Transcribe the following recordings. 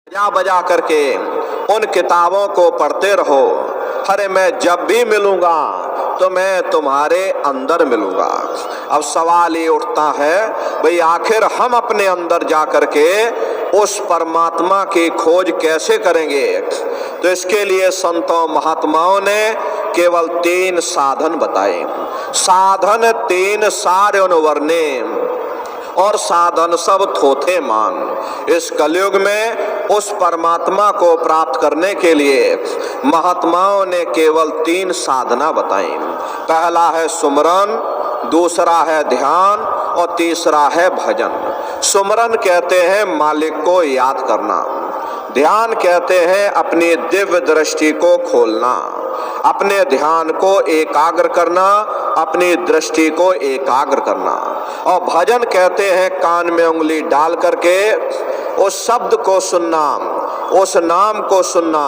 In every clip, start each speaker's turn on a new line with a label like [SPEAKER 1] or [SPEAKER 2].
[SPEAKER 1] बजा बजा करके उन किताबों को पढ़ते रहो। अरे मैं जब भी मिलूंगा तो मैं तुम्हारे अंदर मिलूंगा। अब सवाल ये उठता है, भाई आखिर हम अपने अंदर जा करके उस परमात्मा की खोज कैसे करेंगे? तो इसके लिए संतों महात्माओं ने केवल 3 साधन बताए। साधन 3 सारे वर्णे और साधन सब थोथे मान। इस कलयुग में उस परमात्मा को प्राप्त करने के लिए महात्माओं ने केवल 3 साधना बताई। पहला है सुमरन, दूसरा है ध्यान और तीसरा है भजन। सुमरन कहते हैं मालिक को याद करना, ध्यान कहते हैं अपनी दिव्य दृष्टि को खोलना, अपने ध्यान को एकाग्र करना, अपनी दृष्टि को एकाग्र करना। और भजन कहते हैं कान में उंगली डाल करके उस शब्द को सुनना, उस नाम को सुनना,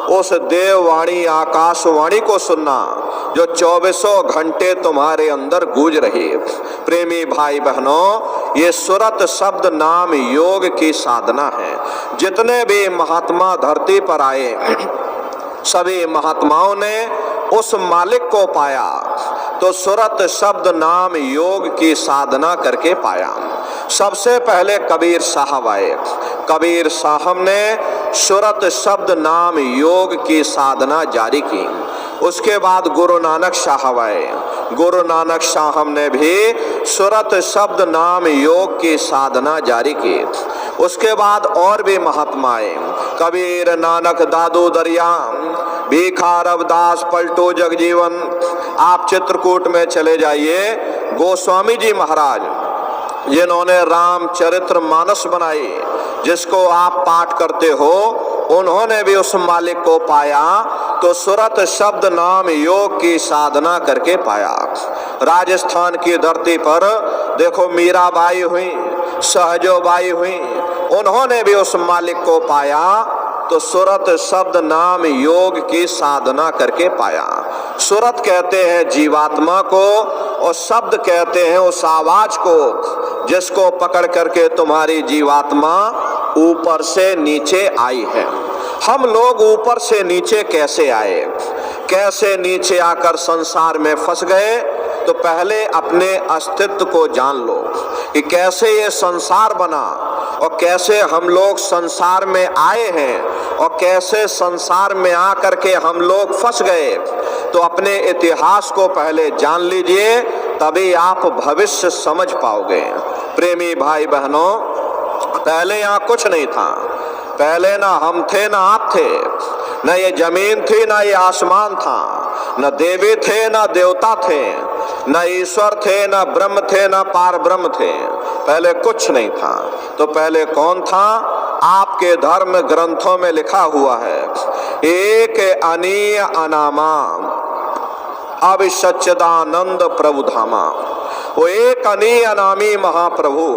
[SPEAKER 1] उस देववाणी आकाशवाणी को सुनना जो 24 घंटे तुम्हारे अंदर गूंज रही। प्रेमी भाई बहनों, ये सुरत शब्द नाम योग की साधना है। जितने भी महात्मा धरती पर आए सभी महात्माओं ने उस मालिक को पाया तो सुरत शब्द नाम योग की साधना करके पाया। सबसे पहले कबीर साहब आए। कबीर साहब ने सुरत शब्द नाम योग की साधना जारी की। उसके बाद गुरु नानक साहब आए। गुरु नानक साहब ने भी सुरत शब्द नाम योग की साधना जारी की। उसके बाद और भी महात्मा आए, कबीर, नानक, दादू दरिया, भीखा, रविदास, पलटू जगजीवन। आप चित्रकूट में चले जाइए, गोस्वामी जी महाराज जिन्होंने रामचरित्र मानस बनाई, जिसको आप पाठ करते हो, उन्होंने भी उस मालिक को पाया तो सुरत शब्द नाम योग की साधना करके पाया। राजस्थान की धरती पर देखो मीराबाई हुई, सहजोबाई हुई, उन्होंने भी उस मालिक को पाया तो सुरत शब्द नाम योग की साधना करके पाया। सुरत कहते हैं जीवात्मा को और शब्द कहते हैं उस आवाज को जिसको पकड़ करके तुम्हारी जीवात्मा ऊपर से नीचे आई है। हम लोग ऊपर से नीचे कैसे आए, कैसे नीचे आकर संसार में फंस गए? तो पहले अपने अस्तित्व को जान लो कि कैसे ये संसार बना और कैसे हम लोग संसार में आए हैं और कैसे संसार में आकर के हम लोग फंस गए। तो अपने इतिहास को पहले जान लीजिए, तभी आप भविष्य समझ पाओगे। प्रेमी भाई बहनों, पहले यहाँ कुछ नहीं था। पहले ना हम थे ना आप थे, न ये जमीन थी ना ये आसमान था, न देवी थे ना देवता थे, न ईश्वर थे ना ब्रह्म थे ना पार ब्रह्म थे। पहले कुछ नहीं था। तो पहले कौन था? आपके धर्म ग्रंथों में लिखा हुआ है, एक अनीय अनामा अविसच्चिदानंद प्रभु धामा। वो एक अनीय अनामी महाप्रभु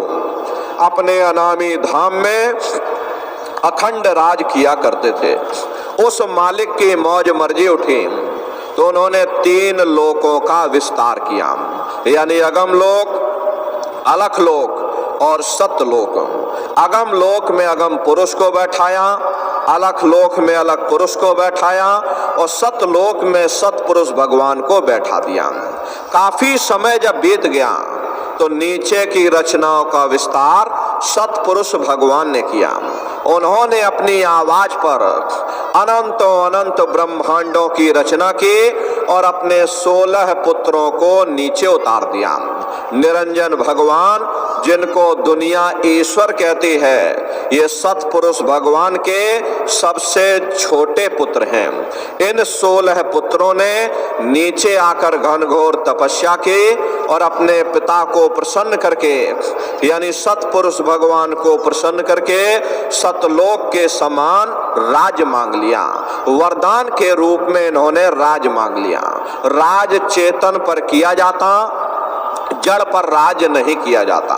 [SPEAKER 1] अपने अनामी धाम में अखंड राज किया करते थे। उस मालिक की मौज मर्जी उठी तो उन्होंने 3 लोकों का विस्तार किया, यानी अगम लोक, अलख लोक और सतलोक। अगम लोक में अगम पुरुष को बैठाया, अलख लोक में अलग पुरुष को बैठाया और सतलोक में सतपुरुष भगवान को बैठा दिया। काफी समय जब बीत गया तो नीचे की रचनाओं का विस्तार सतपुरुष भगवान ने किया। उन्होंने अपनी आवाज पर अनंतों अनंत ब्रह्मांडों की रचना की और अपने 16 पुत्रों को नीचे उतार दिया। निरंजन भगवान, जिनको दुनिया ईश्वर कहती है, ये सतपुरुष भगवान के सबसे छोटे पुत्र हैं। इन 16 पुत्रों ने नीचे आकर घनघोर तपस्या की और अपने पिता को प्रसन्न करके, यानी सतपुरुष भगवान को प्रसन्न करके सतलोक के समान राज मांग लिया। वरदान के रूप में इन्होंने राज मांग लिया। राज चेतन पर किया जाता, जड़ पर राज नहीं किया जाता।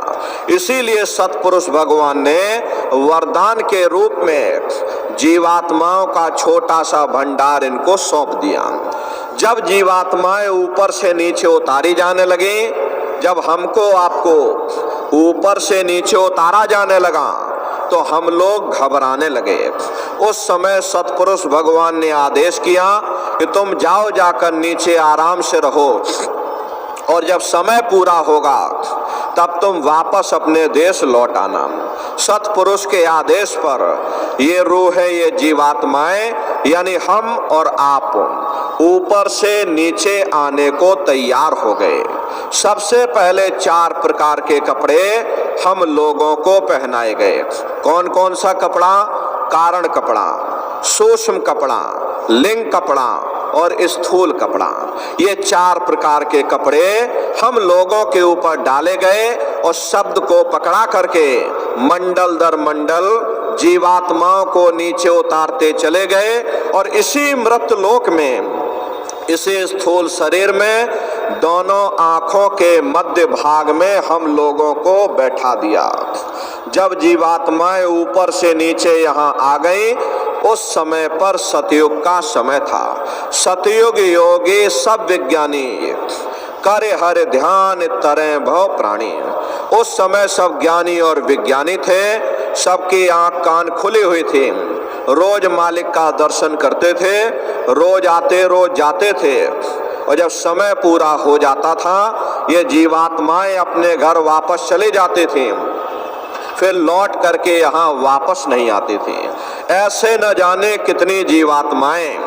[SPEAKER 1] इसीलिए सतपुरुष भगवान ने वरदान के रूप में जीवात्माओं का छोटा सा भंडार इनको सौंप दिया। जब जीवात्माएं ऊपर से नीचे उतारी जाने लगी, जब हमको आपको ऊपर से नीचे उतारा जाने लगा तो हम लोग घबराने लगे। उस समय सतपुरुष भगवान ने आदेश किया कि तुम जाओ, जाकर नीचे आराम से रहो, और जब समय पूरा होगा तब तुम वापस अपने देश लौट आना। सतपुरुष के आदेश पर ये रूह है, ये जीवात्माएं यानी हम और आप ऊपर से नीचे आने को तैयार हो गए। सबसे पहले 4 प्रकार के कपड़े हम लोगों को पहनाए गए। कौन कौन सा कपड़ा? कारण कपड़ा, सूक्ष्म कपड़ा, लिंग कपड़ा और स्थूल कपड़ा। ये 4 प्रकार के कपड़े हम लोगों के ऊपर डाले गए और शब्द को पकड़ा करके मंडल दर मंडल जीवात्माओं को नीचे उतारते चले गए। और इसी मृत लोक में, इसी स्थूल शरीर में, दोनों आंखों के मध्य भाग में हम लोगों को बैठा दिया। जब जीवात्माएं ऊपर से नीचे यहाँ आ गई, उस समय पर सतयुग का समय था। सतयुग योगी सब विज्ञानी करे हर ध्यान तरे भव प्राणी। उस समय सब ज्ञानी और विज्ञानी थे, सबकी आंख कान खुली हुई थी, रोज मालिक का दर्शन करते थे, रोज आते रोज जाते थे। और जब समय पूरा हो जाता था, ये जीवात्माएं अपने घर वापस चले जाते थे, फिर लौट करके यहाँ वापस नहीं आती थी। ऐसे न जाने कितनी जीवात्माएं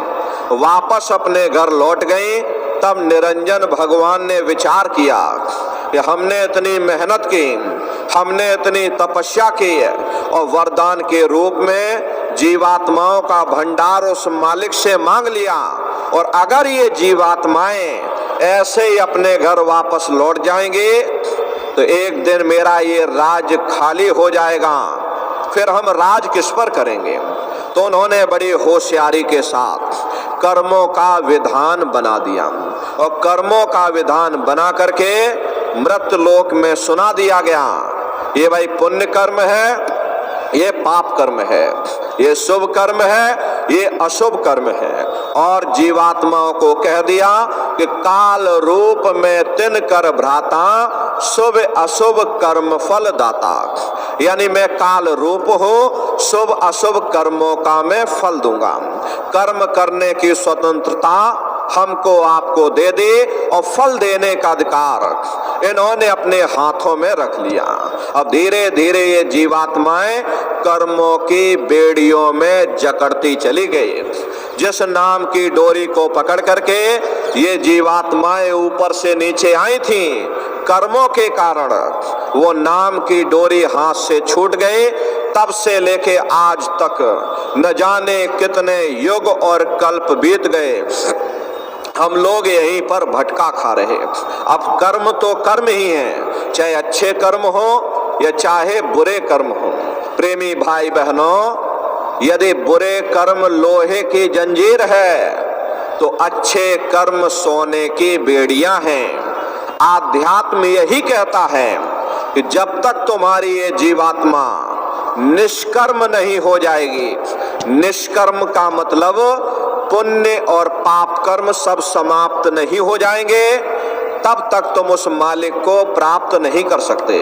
[SPEAKER 1] वापस अपने घर लौट गईं। तब निरंजन भगवान ने विचार किया कि हमने इतनी मेहनत की, हमने इतनी तपस्या की और वरदान के रूप में जीवात्माओं का भंडार उस मालिक से मांग लिया, और अगर ये जीवात्माएं ऐसे ही अपने घर वापस लौट जाएंगे तो एक दिन मेरा ये राज खाली हो जाएगा, फिर हम राज किस पर करेंगे। तो उन्होंने बड़ी होशियारी के साथ कर्मों का विधान बना दिया, और कर्मों का विधान बना करके मृत लोक में सुना दिया गया, ये भाई पुण्य कर्म है, ये पाप कर्म है, ये शुभ कर्म है, ये अशुभ कर्म है। और जीवात्माओं को कह दिया कि काल रूप में तिन कर भ्राता, शुभ अशुभ कर्म फल दाता। यानी मैं काल रूप हूँ, शुभ अशुभ कर्मों का मैं फल दूंगा। कर्म करने की स्वतंत्रता हमको आपको दे दी और फल देने का अधिकार इन्होंने अपने हाथों में रख लिया। अब धीरे धीरे ये जीवात्माएं कर्मों की बेड़ियों में जकड़ती चली गई। जिस नाम की डोरी को पकड़ करके ये जीवात्माएं ऊपर से नीचे आई थी, कर्मों के कारण वो नाम की डोरी हाथ से छूट गई। तब से लेके आज तक न जाने कितने युग और कल्प बीत गए, हम लोग यहीं पर भटका खा रहे। अब कर्म तो कर्म ही है, चाहे अच्छे कर्म हो या चाहे बुरे कर्म हो। प्रेमी भाई बहनों, यदि बुरे कर्म लोहे की जंजीर है तो अच्छे कर्म सोने की बेड़ियां हैं। आध्यात्म यही कहता है कि जब तक तुम्हारी ये जीवात्मा निष्कर्म नहीं हो जाएगी, निष्कर्म का मतलब पुण्य और पाप कर्म सब समाप्त नहीं हो जाएंगे, तब तक तुम उस मालिक को प्राप्त नहीं कर सकते।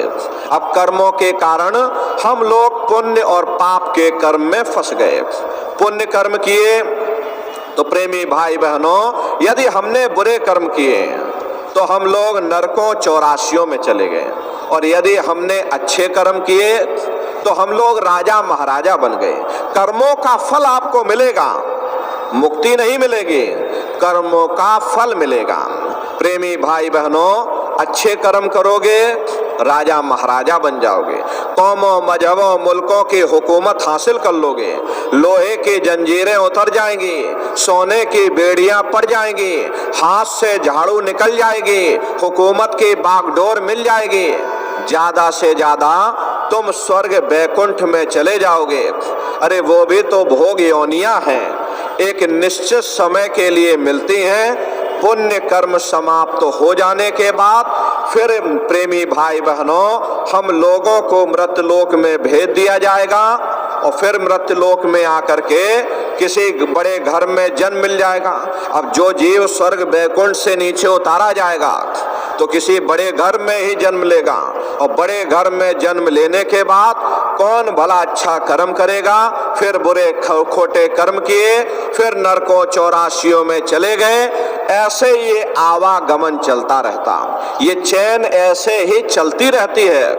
[SPEAKER 1] अब कर्मों के कारण हम लोग पुण्य और पाप के कर्म में फंस गए। पुण्य कर्म किए तो प्रेमी भाई बहनों, यदि हमने बुरे कर्म किए तो हम लोग नरकों 84 में चले गए, और यदि हमने अच्छे कर्म किए तो हम लोग राजा महाराजा बन गए। कर्मों का फल आपको मिलेगा, मुक्ति नहीं मिलेगी, कर्मों का फल मिलेगा। प्रेमी भाई बहनों, अच्छे कर्म करोगे राजा महाराजा बन जाओगे, कौमों मजहबों मुल्कों की हुकूमत हासिल कर लोगे, लोहे की जंजीरें उतर जाएंगी, सोने की बेड़ियां पड़ जाएंगी, हाथ से झाड़ू निकल जाएगी, हुकूमत की बागडोर मिल जाएगी, ज्यादा से ज्यादा तुम स्वर्ग बैकुंठ में चले जाओगे। अरे वो भी तो भोग योनियां हैं, एक निश्चित समय के लिए मिलती हैं। पुण्य कर्म समाप्त हो जाने के बाद फिर प्रेमी भाई बहनों, हम लोगों को मृतलोक में भेज दिया जाएगा, और फिर मृतलोक में आकर के किसी बड़े घर में जन्म मिल जाएगा। अब जो जीव स्वर्ग बैकुंठ से नीचे उतारा जाएगा तो किसी बड़े घर में ही जन्म लेगा, और बड़े घर में जन्म लेने के बाद कौन भला अच्छा कर्म करेगा, फिर बुरे खोटे कर्म किए, फिर नरकों 84 में चले गए। ऐसे ये आवागमन चलता रहता, ये चैन ऐसे ही चलती रहती है,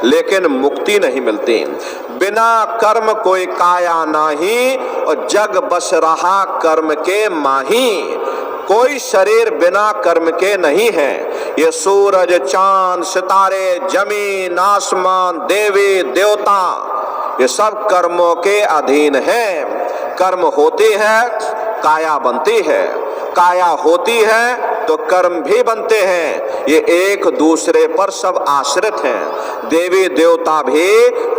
[SPEAKER 1] लेकिन मुक्ति नहीं मिलती। बिना कर्म कोई काया नाही, और जग बस रहा कर्म के माही। कोई शरीर बिना कर्म के नहीं है। ये सूरज, चांद, सितारे, जमीन, आसमान, देवी देवता, ये सब कर्मों के अधीन हैं। कर्म होती है, काया बनती है, काया होती है तो कर्म भी बनते हैं। ये एक दूसरे पर सब आश्रित हैं। देवी देवता भी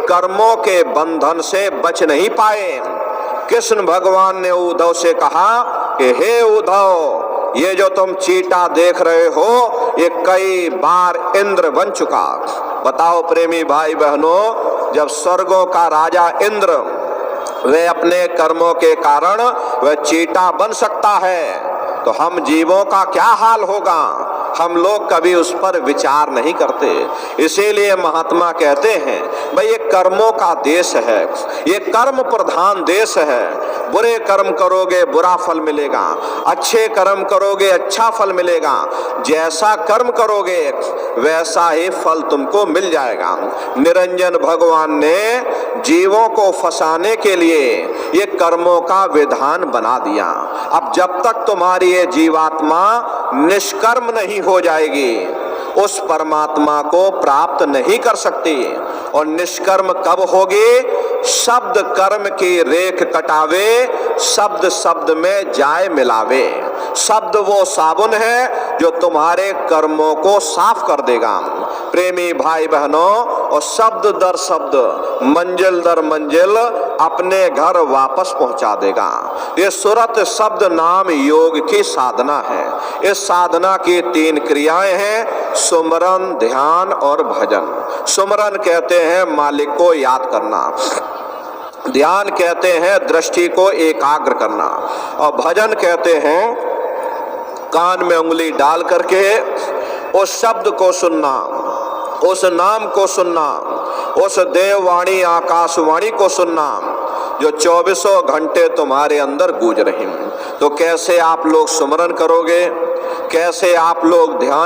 [SPEAKER 1] कर्मों के बंधन से बच नहीं पाए। कृष्ण भगवान ने उद्धव से कहा कि हे उद्धव, ये जो तुम चीटा देख रहे हो, ये कई बार इंद्र बन चुका। बताओ प्रेमी भाई बहनों, जब स्वर्गों का राजा इंद्र वे अपने कर्मों के कारण वह चीटा बन सकता है, तो हम जीवों का क्या हाल होगा? हम लोग कभी उस पर विचार नहीं करते। इसीलिए महात्मा कहते हैं भाई ये कर्मों का देश है, ये कर्म प्रधान देश है। बुरे कर्म करोगे बुरा फल मिलेगा, अच्छे कर्म करोगे अच्छा फल मिलेगा। जैसा कर्म करोगे वैसा ही फल तुमको मिल जाएगा। निरंजन भगवान ने जीवों को फंसाने के लिए ये कर्मों का विधान बना दिया। अब जब तक तुम्हारी ये जीवात्मा निष्कर्म नहीं हो जाएगी, उस परमात्मा को प्राप्त नहीं कर सकती। और निष्कर्म कब होगी? शब्द कर्म की रेख कटावे, शब्द शब्द में जाए मिलावे। शब्द वो साबुन है जो तुम्हारे कर्मों को साफ कर देगा। प्रेमी भाई बहनों, और शब्द दर शब्द, मंजिल दर मंजिल अपने घर वापस पहुंचा देगा। ये सुरत शब्द नाम योग की साधना है। इस साधना की 3 क्रियाएं हैं, सुमरन, ध्यान और भजन। सुमरन कहते हैं मालिक को याद करना, ध्यान कहते हैं दृष्टि को एकाग्र करना, और भजन कहते हैं कान में उंगली डाल करके उस शब्द को सुनना, उस नाम को सुनना, उस देववाणी आकाशवाणी को सुनना जो 24 घंटे तुम्हारे अंदर गूंज रही। तो कैसे आप लोग सुमरन करोगे? कैसे आप लोग ध्यान